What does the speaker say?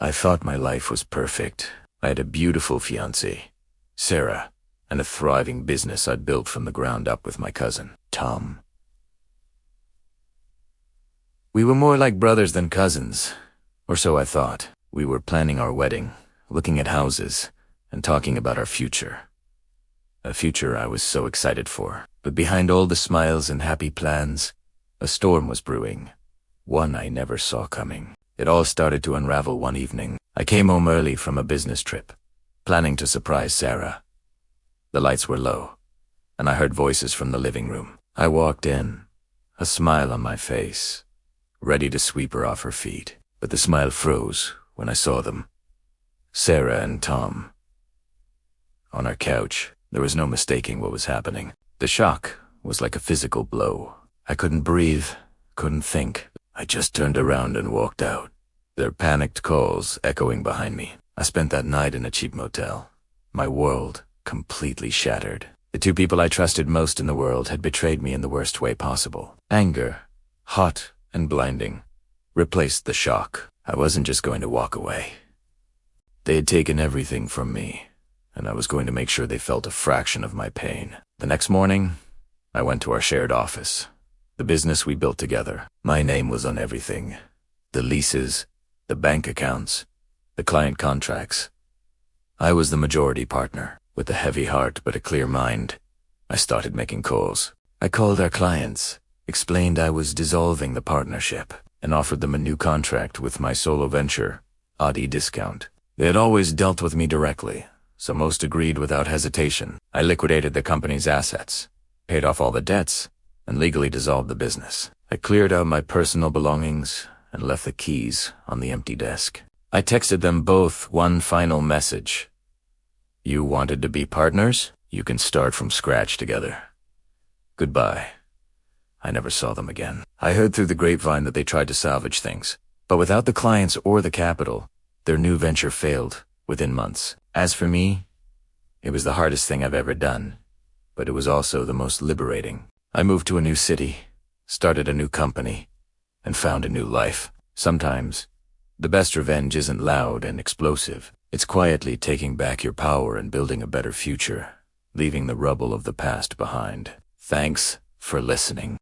I thought my life was perfect. I had a beautiful fiancée, Sarah, and a thriving business I'd built from the ground up with my cousin, Tom. We were more like brothers than cousins, or so I thought. We were planning our wedding, looking at houses, and talking about our future. A future I was so excited for. But behind all the smiles and happy plans, a storm was brewing, one I never saw coming. It all started to unravel one evening. I came home early from a business trip, planning to surprise Sarah. The lights were low, and I heard voices from the living room. I walked in, a smile on my face, ready to sweep her off her feet. But the smile froze when I saw them. Sarah and Tom. On our couch, there was no mistaking what was happening. The shock was like a physical blow. I couldn't breathe, couldn't think. I just turned around and walked out, their panicked calls echoing behind me. I spent that night in a cheap motel, my world completely shattered. The two people I trusted most in the world had betrayed me in the worst way possible. Anger, hot and blinding, replaced the shock. I wasn't just going to walk away. They had taken everything from me, and I was going to make sure they felt a fraction of my pain. The next morning, I went to our shared office, the business we built together. My name was on everything. The leases, the bank accounts, the client contracts. I was the majority partner. With a heavy heart but a clear mind, I started making calls. I called our clients, explained I was dissolving the partnership, and offered them a new contract with my solo venture, Audi Discount. They had always dealt with me directly, so most agreed without hesitation. I liquidated the company's assets, paid off all the debts, and legally dissolved the business. I cleared out my personal belongings and left the keys on the empty desk. I texted them both one final message. You wanted to be partners? You can start from scratch together. Goodbye. I never saw them again. I heard through the grapevine that they tried to salvage things, but without the clients or the capital, their new venture failed within months. As for me, it was the hardest thing I've ever done, but it was also the most liberating. I moved to a new city, started a new company, and found a new life. Sometimes, the best revenge isn't loud and explosive. It's quietly taking back your power and building a better future, leaving the rubble of the past behind. Thanks for listening.